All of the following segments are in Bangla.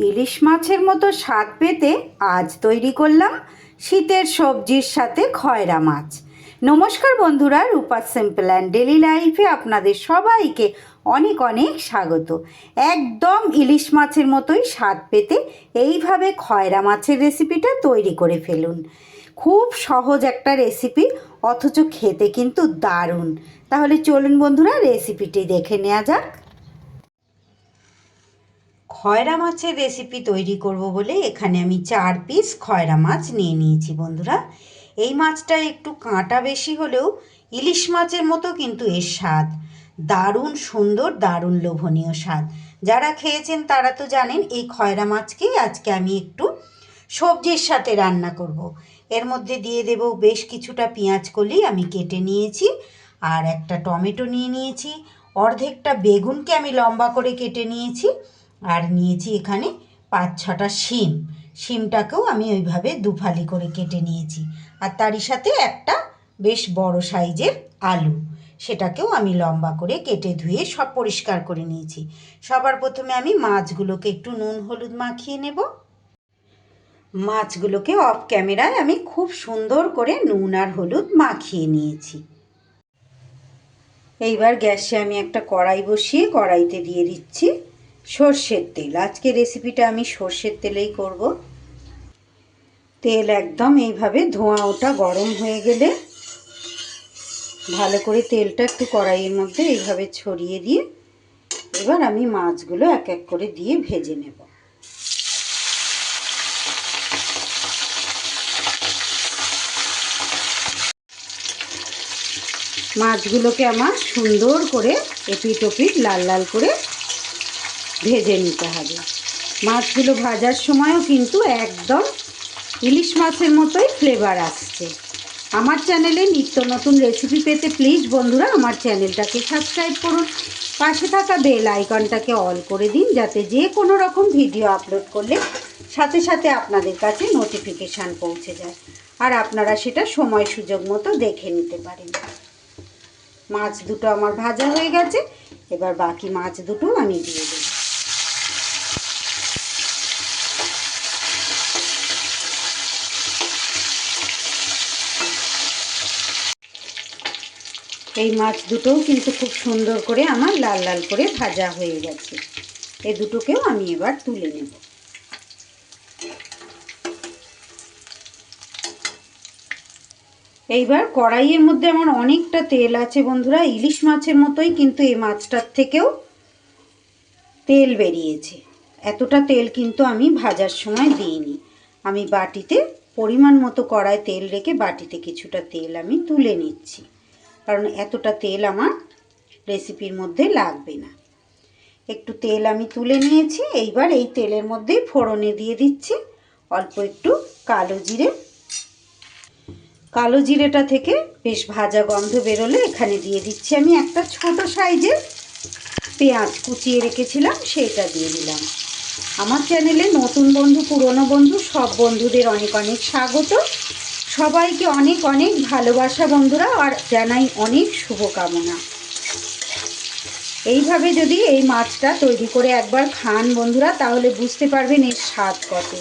ইলিশ মাছের মতো স্বাদ পেতে আজ তৈরি করলাম শীতের সবজির সাথে খয়রা মাছ। নমস্কার বন্ধুরা, রূপা সিম্পল অ্যান্ড ডেলি লাইফে আপনাদের সবাইকে অনেক অনেক স্বাগত। একদম ইলিশ মাছের মতোই স্বাদ পেতে এইভাবে খয়রা মাছের রেসিপিটা তৈরি করে ফেলুন। খুব সহজ একটা রেসিপি, অথচ খেতে কিন্তু দারুণ। তাহলে চলুন বন্ধুরা, রেসিপিটি দেখে নেওয়া যাক। খয়রা মাছের রেসিপি তৈরি করব বলে এখানে আমি 4 পিস খয়রা মাছ নিয়ে নিয়েছি বন্ধুরা। এই মাছটা একটু কাঁটা বেশি হলেও ইলিশ মাছের মতো কিন্তু এর স্বাদ দারুণ সুন্দর, দারুণ লোভনীয় স্বাদ। যারা খেয়েছেন তারা তো জানেন। এই খয়রা মাছকেই আজকে আমি একটু সবজির সাথে রান্না করব। এর মধ্যে দিয়ে দেব বেশ কিছুটা পেঁয়াজ কলি আমি কেটে নিয়েছি, আর একটা টমেটো নিয়ে নিয়েছি, অর্ধেকটা বেগুনকে আমি লম্বা করে কেটে নিয়েছি, আর নিয়েছি এখানে 5-6টা শিমটাকেও আমি ওইভাবে দুফালি করে কেটে নিয়েছি, আর তারই সাথে একটা বেশ বড় সাইজের আলু, সেটাকেও আমি লম্বা করে কেটে ধুয়ে সব পরিষ্কার করে নিয়েছি। সবার প্রথমে আমি মাছগুলোকে একটু নুন হলুদ মাখিয়ে নেব। মাছগুলোকে অফ ক্যামেরায় আমি খুব সুন্দর করে নুন আর হলুদ মাখিয়ে নিয়েছি। এইবার গ্যাসে আমি একটা কড়াই বসিয়ে কড়াইতে দিয়ে দিচ্ছি সর্ষের তেল। আজকে রেসিপিটা আমি সর্ষের তেলেই করব। তেল একদম এইভাবে ধোঁয়া ওঠা গরম হয়ে গেলে ভালো করে তেলটা একটু কড়াইয়ের মধ্যে এইভাবে ছড়িয়ে দিয়ে এবার আমি মাছগুলো এক এক করে দিয়ে ভেজে নেব। মাছগুলোকে আমার সুন্দর করে এপিট ওপিট লাল লাল করে ভেজে নিতে হবে। মাছগুলো ভাজার সময়ও কিন্তু একদম ইলিশ মাছের মতোই ফ্লেভার আসছে। আমার চ্যানেলে নিত্য নতুন রেসিপি পেতে প্লিজ বন্ধুরা আমার চ্যানেলটাকে সাবস্ক্রাইব করুন, পাশে থাকা বেল আইকনটাকে অল করে দিন, যাতে যে কোনো রকম ভিডিও আপলোড করলে সাথে সাথে আপনাদের কাছে নোটিফিকেশান পৌঁছে যায়, আর আপনারা সেটা সময় সুযোগ মতো দেখে নিতে পারেন। মাছ দুটো আমার ভাজা হয়ে গেছে, এবার বাকি মাছ দুটো আমি দিয়ে দেব। এই মাছ দুটোও কিন্তু খুব সুন্দর করে আমার লাল লাল করে ভাজা হয়ে গেছে। এই দুটোকেও আমি এবার তুলে নেব। এইবার কড়াইয়ের মধ্যে আমার অনেকটা তেল আছে বন্ধুরা। ইলিশ মাছের মতোই কিন্তু এই মাছটার থেকেও তেল বেরিয়েছে। এতটা তেল কিন্তু আমি ভাজার সময় দিইনি। আমি বাটিতে পরিমাণ মতো কড়ায় তেল রেখে বাটিতে কিছুটা তেল আমি তুলে নিচ্ছি, কারণ এতটা তেল আমার রেসিপির মধ্যে লাগবে না। একটু তেল আমি তুলে নিয়েছি। এইবার এই তেলের মধ্যেই ফোড়নে দিয়ে দিচ্ছি অল্প একটু কালো জিরে। কালো জিরেটা থেকে বেশ ভাজা গন্ধ বেরোলে এখানে দিয়ে দিচ্ছি আমি একটা ছোট সাইজের পেঁয়াজ কুচিয়ে রেখেছিলাম, সেটা দিয়ে দিলাম। আমার চ্যানেলে নতুন বন্ধু পুরনো বন্ধু সব বন্ধুদের অনেক অনেক স্বাগত। সবাইকে অনেক অনেক ভালোবাসা বন্ধুরা, আর জানাই অনেক শুভকামনা। এইভাবে যদি এই মাছটা তৈরি করে একবার খান বন্ধুরা, তাহলে বুঝতে পারবেন এর স্বাদ কত।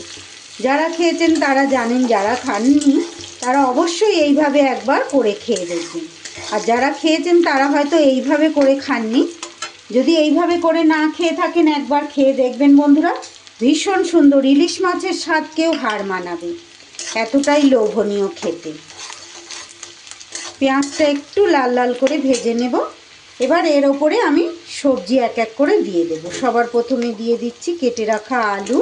যারা খেয়েছেন তারা জানেন, যারা খাননি তারা অবশ্যই এইভাবে একবার করে খেয়ে দেখবেন। আর যারা খেয়েছেন তারা হয়তো এইভাবে করে খাননি। যদি এইভাবে করে না খেয়ে থাকেন, একবার খেয়ে দেখবেন বন্ধুরা। ভীষণ সুন্দর ইলিশ মাছের স্বাদকেও হার মানাবে, এতটাই লোভনীয় খেতে। পেঁয়াজটা একটু লাল লাল করে ভেজে নেব। এবার এর ওপরে আমি সবজি এক এক করে দিয়ে দেব। সবার প্রথমে দিয়ে দিচ্ছি কেটে রাখা আলু।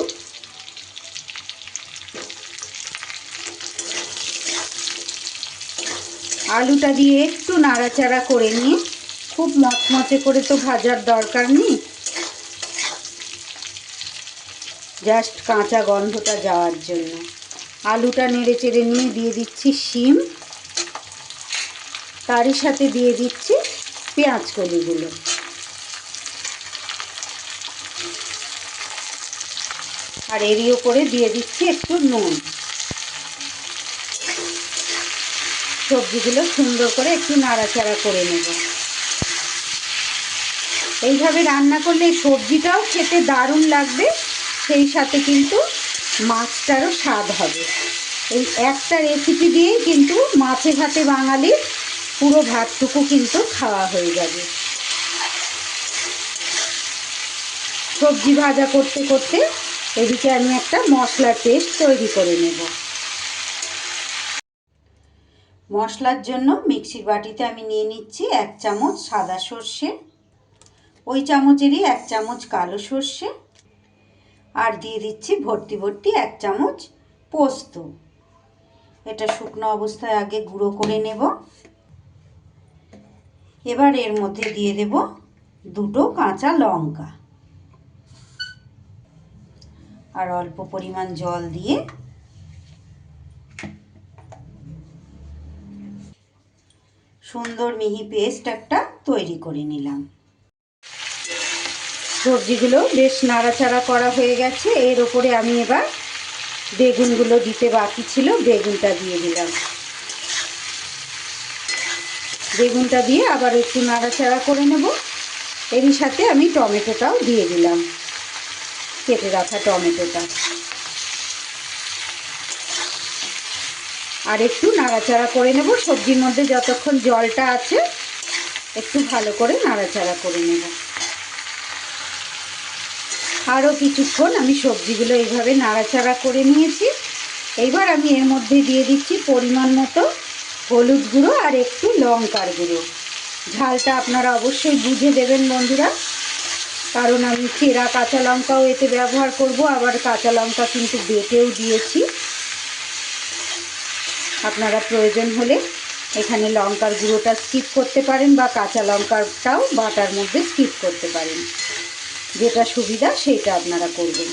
আলুটা দিয়ে একটু নাড়াচাড়া করে নিয়ে, খুব মচমচে করে তো ভাজার দরকার নেই, জাস্ট কাঁচা গন্ধটা যাওয়ার জন্য আলুটা নেড়ে চেড়ে নিয়ে দিয়ে দিচ্ছি শিম, তারই সাথে দিয়ে দিচ্ছি পেঁয়াজ কলিগুলো। আর এরই ওপরে দিয়ে দিচ্ছি একটু নুন। সবজিগুলো সুন্দর করে একটু নাড়াচাড়া করে নেব। এইভাবে রান্না করলে সবজিটাও খেতে দারুণ লাগবে, সেই সাথে কিন্তু মাছটারও স্বাদ হবে। এই একটা রেসিপি দিয়েই কিন্তু মাছে ভাতে বাঙালির পুরো ভাতটুকু কিন্তু খাওয়া হয়ে যাবে। সবজি ভাজা করতে করতে এদিকে আমি একটা মশলার পেস্ট তৈরি করে নেব। মশলার জন্য মিক্সির বাটিতে আমি নিয়ে নিচ্ছি 1 চামচ সাদা সর্ষে, ওই চামচেরই 1 চামচ কালো সর্ষে, আর দিয়ে দিচ্ছি ভর্তি ভর্তি 1 চামচ পোস্ত। এটা শুকনো অবস্থায় আগে গুঁড়ো করে নেব। এবার এর মধ্যে দিয়ে দেব 2টো কাঁচা লঙ্কা আর অল্প পরিমাণ জল দিয়ে সুন্দর মিহি পেস্ট একটা তৈরি করে নিলাম। সবজিগুলো বেশ নাড়াচাড়া করা হয়ে গেছে। এর ওপরে আমি এবার বেগুনগুলো দিতে বাকি ছিল, বেগুনটা দিয়ে দিলাম। বেগুনটা দিয়ে আবার একটু নাড়াচাড়া করে নেব। এরই সাথে আমি টমেটোটাও দিয়ে দিলাম, কেটে রাখা টমেটোটা, আর একটু নাড়াচাড়া করে নেব। সবজির মধ্যে যতক্ষণ জলটা আছে একটু ভালো করে নাড়াচাড়া করে নেব। আরও কিছুক্ষণ আমি সবজিগুলো এইভাবে নাড়াচাড়া করে নিয়েছি। এইবার আমি এর মধ্যে দিয়ে দিচ্ছি পরিমাণ মতো হলুদ গুঁড়ো আর একটু লঙ্কার গুঁড়ো। ঝালটা আপনারা অবশ্যই বুঝে দেবেন বন্ধুরা, কারণ আমি চেরা কাঁচা লঙ্কাও এতে ব্যবহার করব, আবার কাঁচা লঙ্কা কিন্তু বেটেও দিয়েছি। আপনারা প্রয়োজন হলে এখানে লঙ্কার গুঁড়োটা স্কিপ করতে পারেন বা কাঁচা লঙ্কাটাও বাটার মধ্যে স্কিপ করতে পারেন, যেটা সুবিধা সেইটা আপনারা করবেন।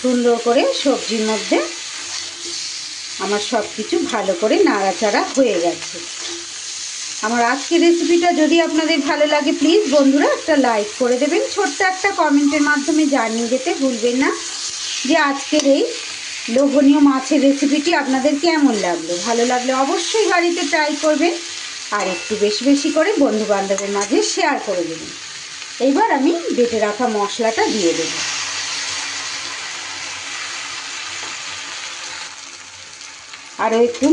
সুন্দর করে সবজির মধ্যে আমার সব কিছু ভালো করে নাড়াচাড়া হয়ে গেছে। আমার আজকের রেসিপিটা যদি আপনাদের ভালো লাগে প্লিজ বন্ধুরা একটা লাইক করে দেবেন, ছোট্ট একটা কমেন্টের মাধ্যমে জানিয়ে যেতে ভুলবেন না যে আজকের এই লোভনীয় মাছের রেসিপিটি আপনাদের কেমন লাগলো। ভালো লাগলে অবশ্যই বাড়িতে ট্রাই করবেন আর একটু বেশি বেশি করে বন্ধুবান্ধবের মাঝে শেয়ার করে দেবেন। এইবার আমি বেটে রাখা মশলাটা দিয়ে দেব। আরও একটু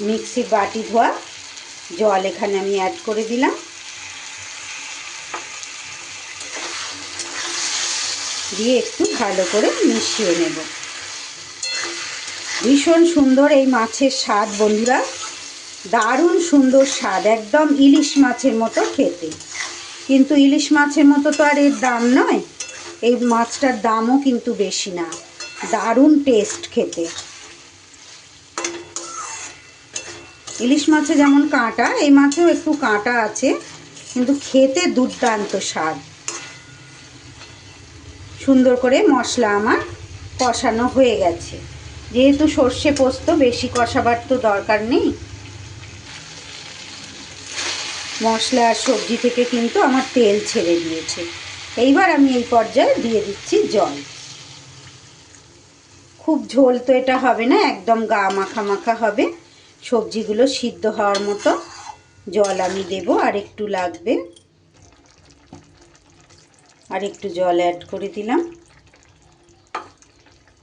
মিক্সির বাটি ধোয়া জল এখানে আমি অ্যাড করে দিলাম। দিয়ে একটু ভালো করে মিশিয়ে নেব। ভীষণ সুন্দর এই মাছের স্বাদ বন্ধুরা, দারুণ সুন্দর স্বাদ, একদম ইলিশ মাছের মতো খেতে। কিন্তু ইলিশ মাছের মতো তো আর এর দাম নয়, এই মাছটার দামও কিন্তু বেশি না। দারুণ টেস্ট খেতে। ইলিশ মাছে যেমন কাঁটা, এই মাছেও একটু কাঁটা আছে, কিন্তু খেতে দুর্দান্ত স্বাদ। সুন্দর করে মশলা আমার কষানো হয়ে গেছে। যেহেতু সর্ষে পোস্ত বেশি কষাবার তো দরকার নেই, মশলা আর সবজি থেকে কিন্তু আমার তেল ছেড়ে দিয়েছে। এইবার আমি এই পর্যায়ে দিয়ে দিচ্ছি জল। খুব ঝোল তো এটা হবে না, একদম গা মাখা মাখা হবে। সবজিগুলো সিদ্ধ হওয়ার মতো জল আমি দেব, আর একটু লাগবে, আর একটু জল অ্যাড করে দিলাম।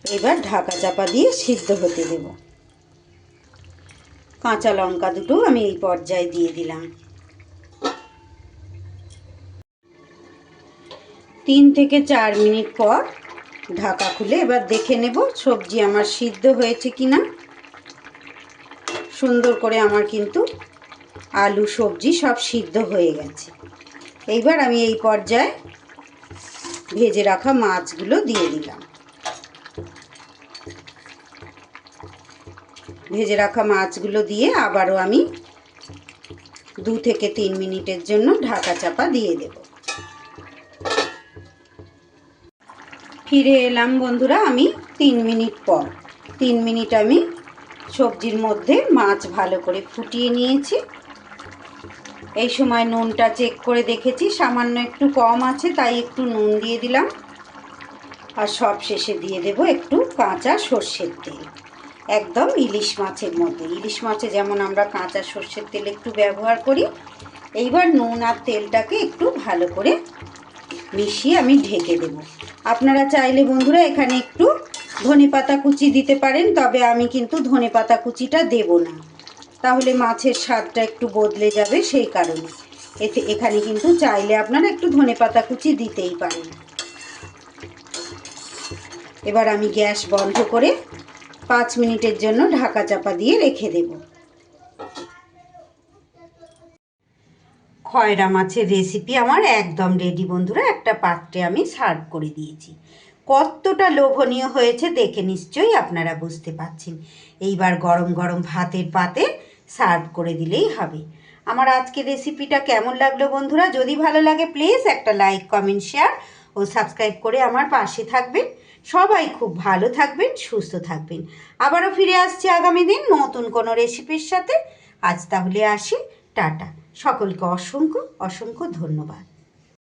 এবার ঢাকা চাপা দিয়ে সিদ্ধ হতে দেব। কাঁচা লঙ্কা দুটো আমি এই পর্যায়ে দিয়ে দিলাম। 3 থেকে 4 মিনিট পর ঢাকা খুলে এবার দেখে নেব সবজি আমার সিদ্ধ হয়েছে কিনা। সুন্দর করে আমার কিন্তু আলু সবজি সব সিদ্ধ হয়ে গেছে। এইবার আমি এই পর্যায়ে ভেজে রাখা মাছগুলো দিয়ে দিলাম। ভেজে রাখা মাছগুলো দিয়ে আবারও আমি 2 থেকে 3 মিনিটের জন্য ঢাকা চাপা দিয়ে দেব। ফিরে এলাম বন্ধুরা আমি 3 মিনিট পর। 3 মিনিট আমি সবজির মধ্যে মাছ ভালো করে ফুটিয়ে নিয়েছি। এই সময় নুনটা চেক করে দেখেছি, সামান্য একটু কম আছে, তাই একটু নুন দিয়ে দিলাম। আর সব শেষে দিয়ে দেব একটু কাঁচা সর্ষের তেল, একদম ইলিশ মাছের মতো। ইলিশ মাছে যেমন আমরা কাঁচা সর্ষের তেল একটু ব্যবহার করি, এইবার নুন আর তেলটাকে একটু ভালো করে মিশিয়ে আমি ঢেকে দেব। আপনারা চাইলে বন্ধুরা এখানে একটু ধনেপাতা কুচি দিতে পারেন, তবে আমি কিন্তু ধনেপাতা কুচিটা দেব না, তাহলে মাছের স্বাদটা একটু বদলে যাবে, সেই কারণে এখানে কিন্তু চাইলে আপনারা একটু ধনেপাতা কুচি দিতেই পারেন। এবার আমি গ্যাস বন্ধ করে 5 মিনিটের জন্য ঢাকা চাপা দিয়ে রেখে দেব। খয়রা মাছের রেসিপি আমার একদম রেডি বন্ধুরা। একটা পাত্রে আমি সার্ভ করে দিয়েছি। কতটা লোভনীয় হয়েছে দেখে নিশ্চয়ই আপনারা বুঝতে পারছেন। এইবার গরম গরম ভাতের পাতে সার্ভ করে দিলেই হবে। আমার আজকের রেসিপিটা কেমন লাগলো বন্ধুরা? যদি ভালো লাগে প্লিজ একটা লাইক, কমেন্ট, শেয়ার ও সাবস্ক্রাইব করে আমার পাশে থাকবেন। সবাই খুব ভালো থাকবেন, সুস্থ থাকবেন। আবারও ফিরে আসছি আগামী দিন নতুন কোনো রেসিপির সাথে। আজ তাহলে আসি, টাটা। সকলকে অসংখ্য অসংখ্য ধন্যবাদ।